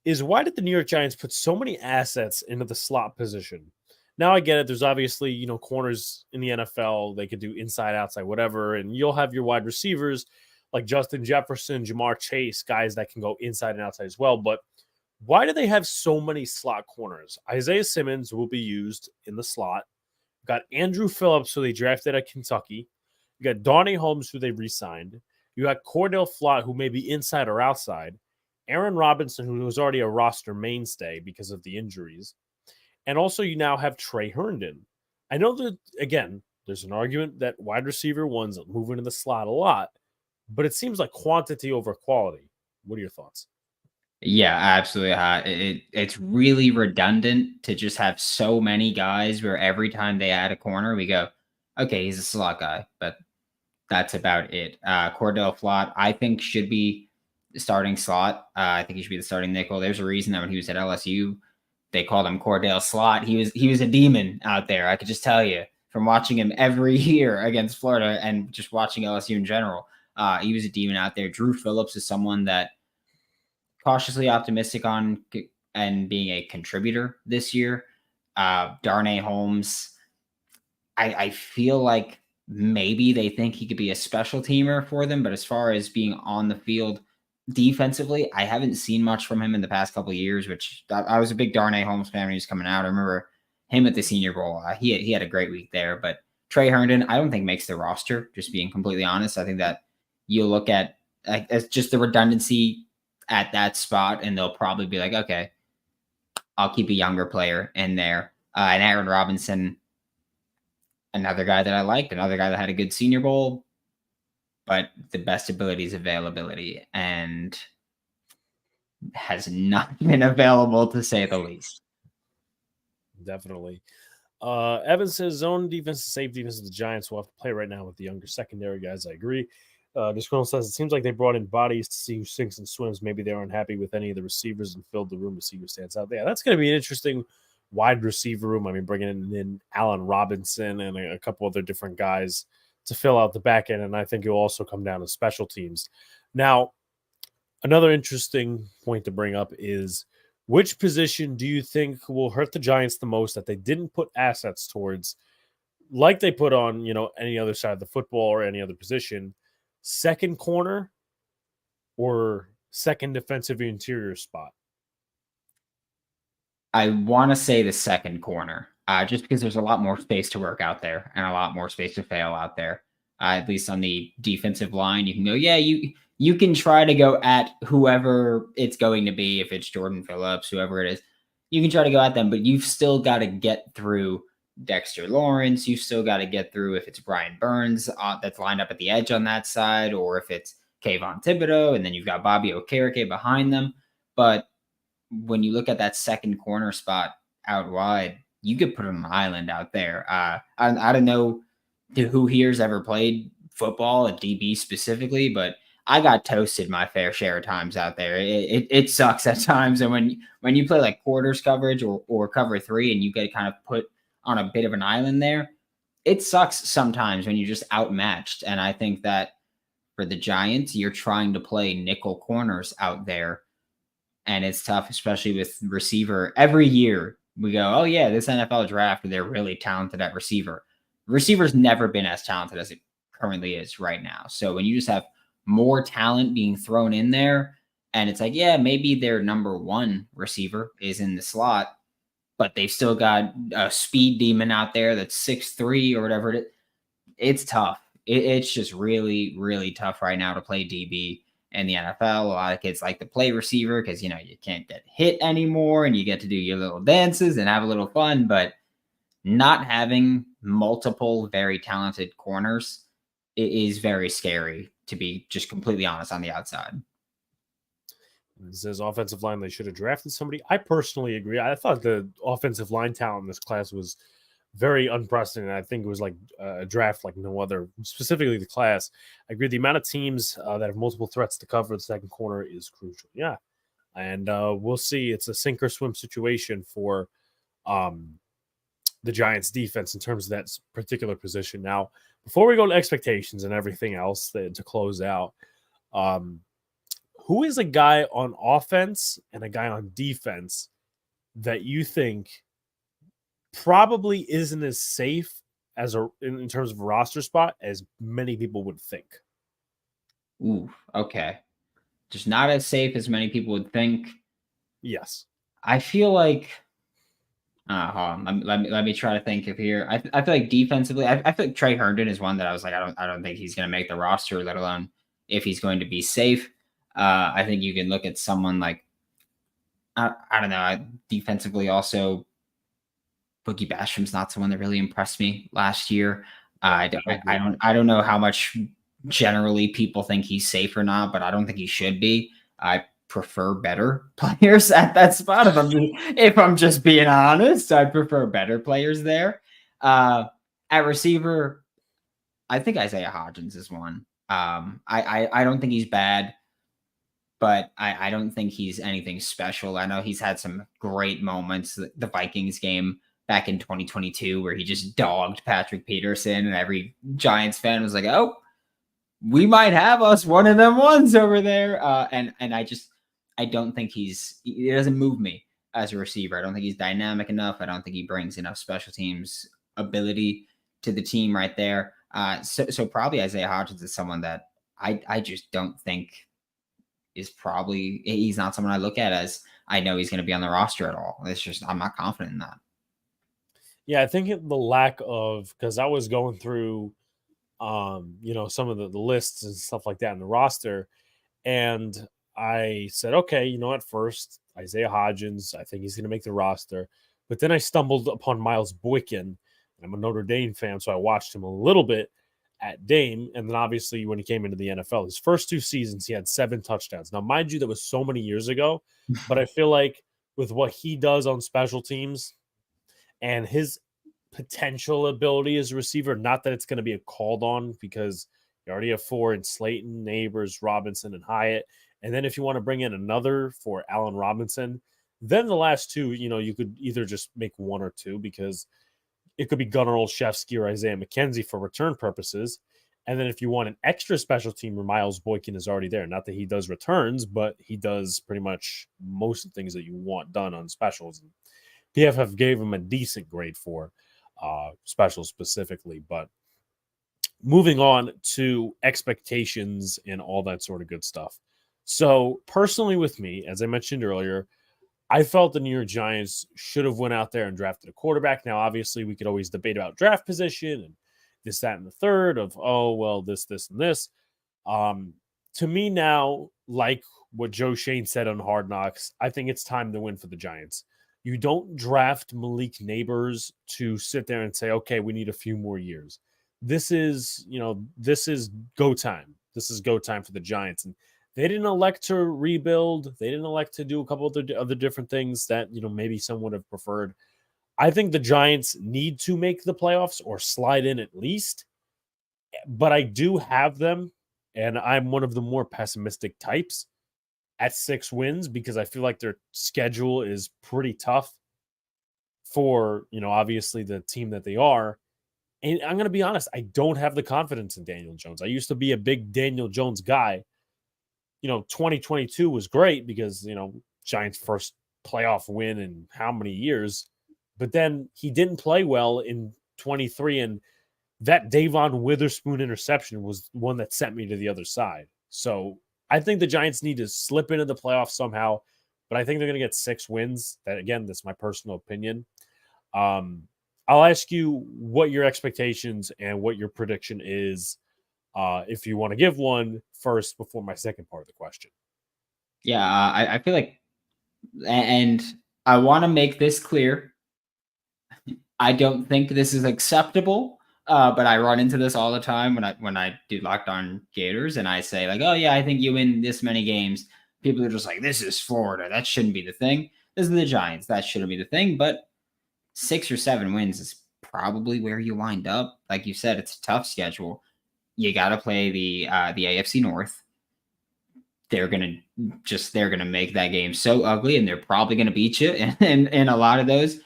is why did the New York Giants put so many assets into the slot position? Now I get it. There's obviously, corners in the NFL. They could do inside, outside, whatever. And you'll have your wide receivers like Justin Jefferson, Jamar Chase, guys that can go inside and outside as well. But why do they have so many slot corners? Isaiah Simmons will be used in the slot. Got Andrew Phillips, who they drafted at Kentucky. You got Donnie Holmes, who they re-signed. You got Cordell Flott, who may be inside or outside. Aaron Robinson, who was already a roster mainstay because of the injuries. And also, you now have Trey Herndon. I know that, again, there's an argument that wide receiver one's moving in the slot a lot, but it seems like quantity over quality. What are your thoughts? Yeah, absolutely. It's really redundant to just have so many guys where every time they add a corner, we go, okay, he's a slot guy, but that's about it. Cordell Flott, I think, should be the starting slot. I think he should be the starting nickel. There's a reason that when he was at LSU, they called him Cordell Slot. He was a demon out there. I could just tell you from watching him every year against Florida and just watching LSU in general. He was a demon out there. Drew Phillips is someone that cautiously optimistic on and being a contributor this year. Darnay Holmes, I feel like maybe they think he could be a special teamer for them, but as far as being on the field defensively, I haven't seen much from him in the past couple of years. Which I was a big Darnay Holmes fan when he was coming out. I remember him at the Senior Bowl. He had a great week there, but Trey Herndon, I don't think makes the roster. Just being completely honest, I think that you look at like it's just the redundancy at that spot, and they'll probably be like, okay, I'll keep a younger player in there. And Aaron Robinson, another guy that I liked, another guy that had a good Senior Bowl, but the best ability is availability, and has not been available to say the least. Definitely. Evans says zone defense, safe defense of the Giants will have to play right now with the younger secondary guys. I agree. Disgruntled says it seems like they brought in bodies to see who sinks and swims. Maybe they aren't happy with any of the receivers and filled the room to see who stands out. Yeah, that's going to be an interesting wide receiver room. I mean, bringing in Allen Robinson and a couple other different guys to fill out the back end, and I think it will also come down to special teams. Now, another interesting point to bring up is which position do you think will hurt the Giants the most that they didn't put assets towards, like they put on, any other side of the football or any other position? Second corner or second defensive interior spot? I want to say the second corner, just because there's a lot more space to work out there and a lot more space to fail out there. At least on the defensive line, you can go, yeah, you can try to go at whoever it's going to be, if it's Jordan Phillips, whoever it is, you can try to go at them, but you've still got to get through Dexter Lawrence. You've still got to get through if it's Brian Burns that's lined up at the edge on that side, or if it's Kayvon Thibodeau, and then you've got Bobby Okereke behind them. But when you look at that second corner spot out wide, you could put an island out there. I don't know who here's ever played football at DB specifically, but I got toasted my fair share of times out there. It sucks at times, and when you play like quarters coverage or cover three, and you get kind of put on a bit of an island there, it sucks sometimes when you're just outmatched. And I think that for the Giants, you're trying to play nickel corners out there, and it's tough, especially with receiver. Every year we go, oh yeah, this NFL draft, they're really talented at receiver. Receiver's never been as talented as it currently is right now. So when you just have more talent being thrown in there, and it's like, yeah, maybe their number one receiver is in the slot, but they've still got a speed demon out there that's 6'3" or whatever it is. It's tough. It's just really, really tough right now to play DB in the NFL. A lot of kids like to play receiver because, you can't get hit anymore and you get to do your little dances and have a little fun. But not having multiple very talented corners is very scary, to be just completely honest, on the outside. It says offensive line, they should have drafted somebody. I personally agree. I thought the offensive line talent in this class was very unprecedented. I think it was like a draft like no other, specifically the class. I agree. The amount of teams that have multiple threats to cover the second corner is crucial. Yeah. and we'll see. It's a sink or swim situation for um, the Giants defense in terms of that particular position. Now, before we go to expectations and everything else to close out, um, who is a guy on offense and a guy on defense that you think probably isn't as safe as in terms of a roster spot as many people would think? Ooh, okay. Just not as safe as many people would think. Yes. I feel like hold on. Let me try to think of here. I feel like defensively, I feel like Trey Herndon is one that I was like, I don't think he's going to make the roster, let alone if he's going to be safe. I think you can look at someone like I don't know. Defensively, also Boogie Basham's not someone that really impressed me last year. I don't know how much generally people think he's safe or not, but I don't think he should be. I prefer better players at that spot. If I'm just being honest, I prefer better players there. At receiver, I think Isaiah Hodgins is one. I don't think he's bad, but I don't think he's anything special. I know he's had some great moments. The Vikings game back in 2022 where he just dogged Patrick Peterson, and every Giants fan was like, "Oh, we might have us one of them ones over there." And I don't think he doesn't move me as a receiver. I don't think he's dynamic enough. I don't think he brings enough special teams ability to the team right there. So probably Isaiah Hodgins is someone that I just don't think he's not someone I look at as I know he's going to be on the roster at all. It's just I'm not confident in that. Yeah, I think the lack of, because I was going through some of the lists and stuff like that in the roster, and I said, okay, at first Isaiah Hodgins, I think he's going to make the roster, but then I stumbled upon Miles Boykin. I'm a Notre Dame fan, so I watched him a little bit at Dame, and then obviously when he came into the NFL, his first 2 seasons he had 7 touchdowns. Now, mind you, that was so many years ago, but I feel like with what he does on special teams and his potential ability as a receiver, not that it's going to be a called on because you already have 4 in Slayton, Neighbors, Robinson, and Hyatt. And then if you want to bring in another for Allen Robinson, then the last 2, you could either just make 1 or 2 because it could be Gunnar Olszewski or Isaiah McKenzie for return purposes. And then if you want an extra special teamer, Miles Boykin is already there. Not that he does returns, but he does pretty much most of the things that you want done on specials. And PFF gave him a decent grade for specials specifically. But moving on to expectations and all that sort of good stuff. So personally with me, as I mentioned earlier, I felt the New York Giants should have went out there and drafted a quarterback. Now, obviously, we could always debate about draft position and this, that, and the third of, oh, well, this, and this. To me now, like what Joe Shane said on Hard Knocks, I think it's time to win for the Giants. You don't draft Malik Neighbors to sit there and say, okay, we need a few more years. This is go time. This is go time for the Giants. And they didn't elect to rebuild. They didn't elect to do a couple of other different things that, maybe some would have preferred. I think the Giants need to make the playoffs or slide in at least. But I do have them, and I'm one of the more pessimistic types, at 6 wins because I feel like their schedule is pretty tough for, obviously the team that they are. And I'm going to be honest, I don't have the confidence in Daniel Jones. I used to be a big Daniel Jones guy. 2022 was great because, Giants' first playoff win in how many years, but then he didn't play well in 23. And that Davon Witherspoon interception was one that sent me to the other side. So I think the Giants need to slip into the playoffs somehow, but I think they're going to get 6 wins. That, again, that's my personal opinion. I'll ask you what your expectations and what your prediction is, if you want to give one first before my second part of the question. Yeah, I feel like, and I want to make this clear. I don't think this is acceptable, but I run into this all the time when I do Locked On Gators, and I say like, "Oh yeah, I think you win this many games." People are just like, "This is Florida. That shouldn't be the thing. This is the Giants. That shouldn't be the thing." But 6 or 7 wins is probably where you wind up. Like you said, it's a tough schedule. You got to play the AFC North. they're gonna make that game so ugly, and they're probably gonna beat you in a lot of those.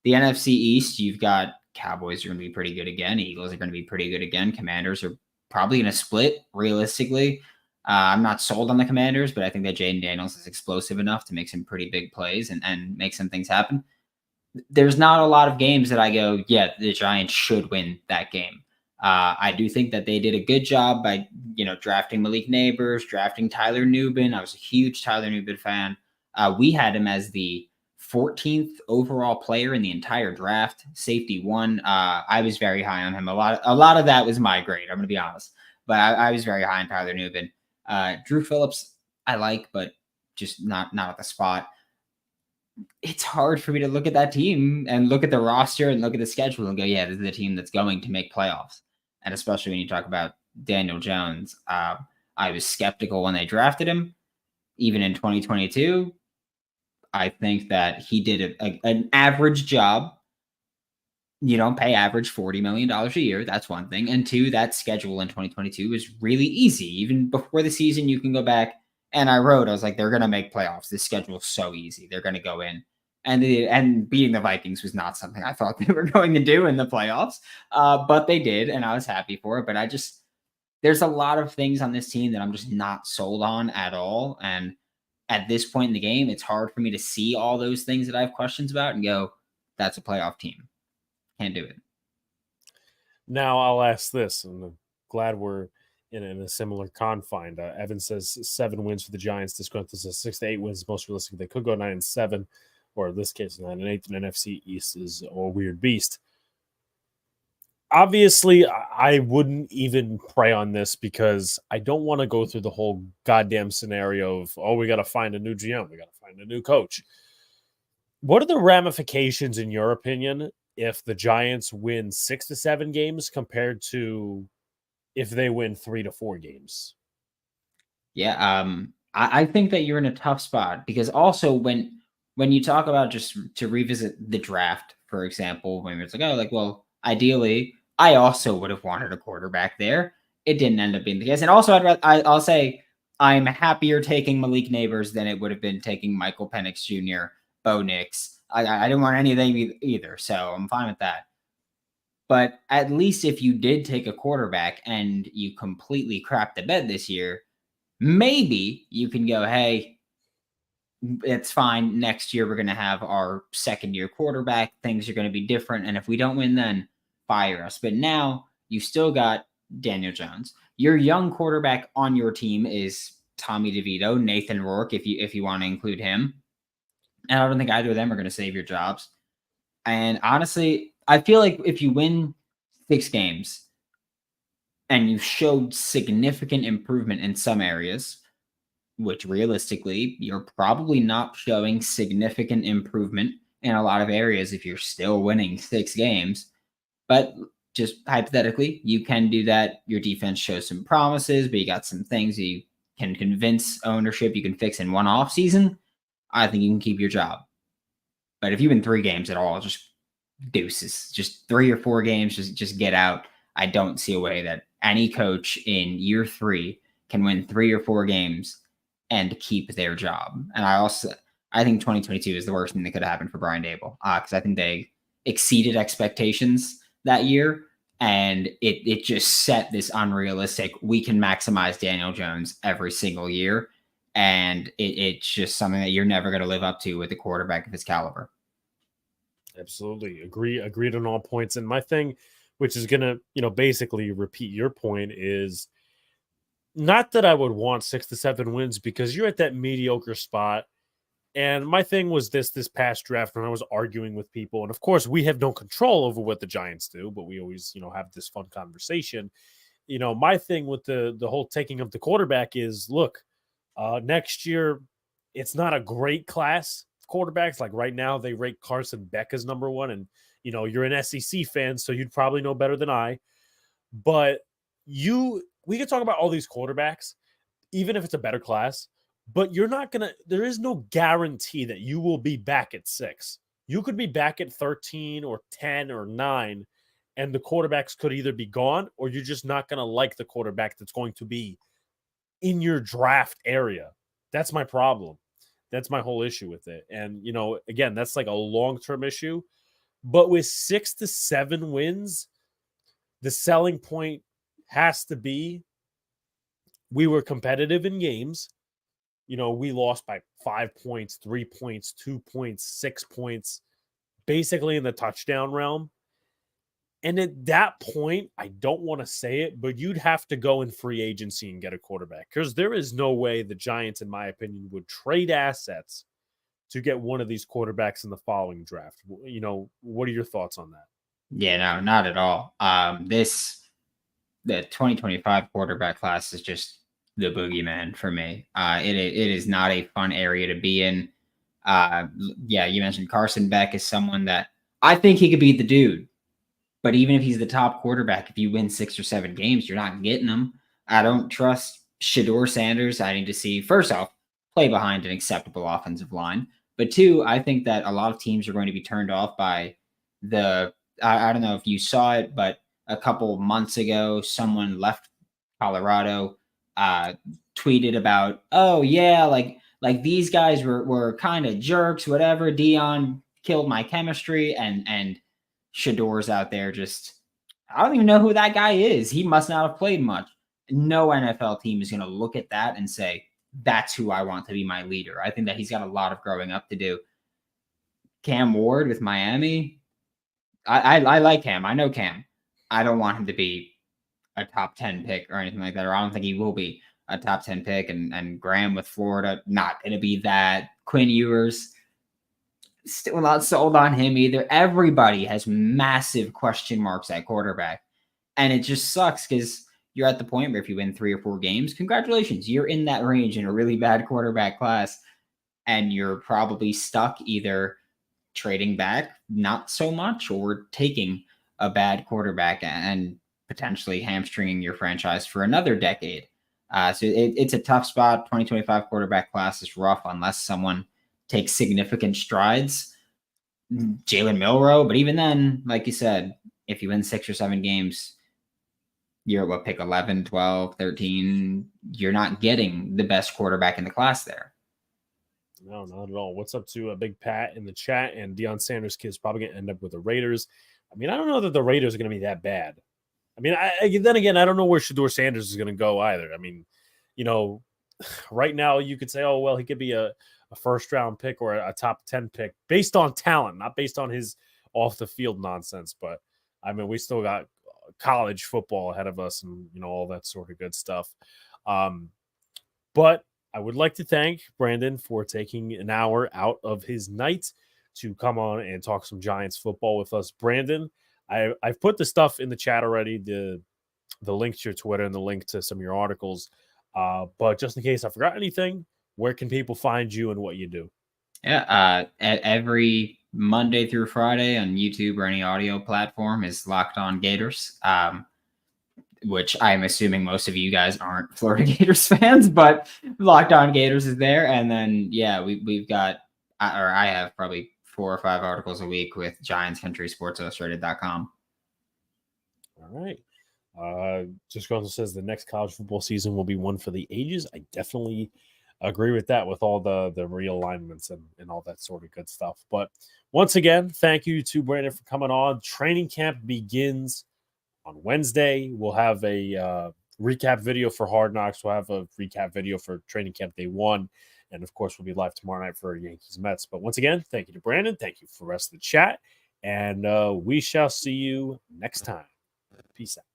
The NFC East, you've got Cowboys are gonna be pretty good again. Eagles are gonna be pretty good again. Commanders are probably gonna split realistically. I'm not sold on the Commanders, but I think that Jaden Daniels is explosive enough to make some pretty big plays and make some things happen. There's not a lot of games that I go, yeah, the Giants should win that game. I do think that they did a good job by, drafting Malik Neighbors, drafting Tyler Nubin. I was a huge Tyler Nubin fan. We had him as the 14th overall player in the entire draft, safety one. I was very high on him. A lot of that was my grade. I'm going to be honest, but I was very high on Tyler Nubin. Drew Phillips, I like, but just not at the spot. It's hard for me to look at that team and look at the roster and look at the schedule and go, yeah, this is the team that's going to make playoffs. And especially when you talk about Daniel Jones, I was skeptical when they drafted him. Even in 2022, I think that he did an average job. You don't pay average $40 million a year. That's one thing. And two, that schedule in 2022 was really easy. Even before the season, you can go back. And I was like, they're going to make playoffs. This schedule is so easy. They're going to go in. And beating the Vikings was not something I thought they were going to do in the playoffs. But they did, and I was happy for it. But there's a lot of things on this team that I'm just not sold on at all. And at this point in the game, it's hard for me to see all those things that I have questions about and go, that's a playoff team. Can't do it. Now I'll ask this, and I'm glad we're in a similar confine. Evan says 7 wins for the Giants. This Disgruntled says 6 to 8 wins. Most realistic, they could go 9-7, or in this case, 9-8. And NFC East is a weird beast. Obviously, I wouldn't even pray on this because I don't want to go through the whole goddamn scenario of, we got to find a new GM. We got to find a new coach. What are the ramifications, in your opinion, if the Giants win 6 to 7 games compared to if they win 3 to 4 games? Yeah, I think that you're in a tough spot because also when you talk about, just to revisit the draft, for example, when it's like, well, ideally, I also would have wanted a quarterback there. It didn't end up being the case. And also, I'll say I'm happier taking Malik Neighbors than it would have been taking Michael Penix Jr., Bo Nix. I didn't want any of them either, so I'm fine with that. But at least if you did take a quarterback and you completely crap the bed this year, maybe you can go, hey, it's fine. Next year, we're going to have our second-year quarterback. Things are going to be different. And if we don't win, then fire us. But now you still got Daniel Jones. Your young quarterback on your team is Tommy DeVito, Nathan Rourke, if you want to include him. And I don't think either of them are going to save your jobs. And honestly, I feel like if you win 6 games and you showed significant improvement in some areas, which realistically, you're probably not showing significant improvement in a lot of areas if you're still winning 6 games. But just hypothetically, you can do that. Your defense shows some promises, but you got some things you can convince ownership you can fix in one off season. I think you can keep your job. But if you win 3 games at all, just deuces. Just 3 or 4 games, just get out. I don't see a way that any coach in year 3 can win 3 or 4 games and keep their job. And I think 2022 is the worst thing that could have happened for Brian Daboll, because I think they exceeded expectations that year, and it just set this unrealistic, we can maximize Daniel Jones every single year, and it's just something that you're never going to live up to with a quarterback of his caliber. Absolutely. Agreed on all points. And my thing, which is going to, basically repeat your point, is not that I would want 6 to 7 wins because you're at that mediocre spot. And my thing was this past draft when I was arguing with people. And of course, we have no control over what the Giants do, but we always, have this fun conversation. My thing with the whole taking of the quarterback is, look, next year, it's not a great class of quarterbacks. Like right now, they rate Carson Beck as number 1. And, you're an SEC fan, so you'd probably know better than I. But we could talk about all these quarterbacks, even if it's a better class, but there is no guarantee that you will be back at 6. You could be back at 13 or 10 or 9, and the quarterbacks could either be gone or you're just not going to like the quarterback that's going to be in your draft area. That's my problem. That's my whole issue with it. And, again, that's like a long-term issue. But with 6 to 7 wins, the selling point has to be we were competitive in games. We lost by 5 points, 3 points, 2 points, 6 points, basically in the touchdown realm. And at that point, I don't want to say it, but you'd have to go in free agency and get a quarterback, because there is no way the Giants, in my opinion, would trade assets to get one of these quarterbacks in the following draft. What are your thoughts on that? Yeah, no, not at all. The 2025 quarterback class is just the boogeyman for me. It is not a fun area to be in. Yeah, you mentioned Carson Beck is someone that I think he could be the dude. But even if he's the top quarterback, if you win 6 or 7 games, you're not getting him. I don't trust Shador Sanders. I need to see, first off, play behind an acceptable offensive line. But two, I think that a lot of teams are going to be turned off by I don't know if you saw it, but a couple months ago, someone left Colorado, tweeted about, oh yeah, like these guys were kind of jerks, whatever. Dion killed my chemistry, and Shador's out there just, I don't even know who that guy is. He must not have played much. No NFL team is going to look at that and say, that's who I want to be my leader. I think that he's got a lot of growing up to do. Cam Ward with Miami, I like Cam. I know Cam. I don't want him to be a top 10 pick or anything like that, or I don't think he will be a top 10 pick. And Graham with Florida, not going to be that. Quinn Ewers, still not sold on him either. Everybody has massive question marks at quarterback. And it just sucks because you're at the point where if you win 3 or 4 games, congratulations, you're in that range in a really bad quarterback class. And you're probably stuck either trading back not so much or taking a bad quarterback and potentially hamstringing your franchise for another decade. So it's a tough spot. 2025 quarterback class is rough unless someone takes significant strides. Jalen Milroe, but even then, like you said, if you win 6 or 7 games, you're what, pick 11, 12, 13. You're not getting the best quarterback in the class there. No, not at all. What's up to a Big Pat in the chat? And Deion Sanders' kid's probably going to end up with the Raiders. I mean, I don't know that the Raiders are going to be that bad. I mean, then again, I don't know where Shador Sanders is going to go either. I mean, right now you could say, oh, well, he could be a first-round pick or a top 10 pick based on talent, not based on his off-the-field nonsense. But, I mean, we still got college football ahead of us and, all that sort of good stuff. But I would like to thank Brandon for taking an hour out of his night to come on and talk some Giants football with us. Brandon, I've put the stuff in the chat already, the link to your Twitter and the link to some of your articles. But just in case I forgot anything, where can people find you and what you do? Yeah, every Monday through Friday on YouTube or any audio platform is Locked On Gators, which I'm assuming most of you guys aren't Florida Gators fans, but Locked On Gators is there. And then, yeah, we've got, or I have probably 4 or 5 articles a week with Giants Country Sports Illustrated.com. All right. Just also says the next college football season will be one for the ages. I definitely agree with that, with all the realignments and all that sort of good stuff. But once again, thank you to Brandon for coming on. Training camp begins on Wednesday. We'll have a recap video for Hard Knocks. We'll have a recap video for training camp day 1. And, of course, we'll be live tomorrow night for Yankees Mets. But once again, thank you to Brandon. Thank you for the rest of the chat. And we shall see you next time. Peace out.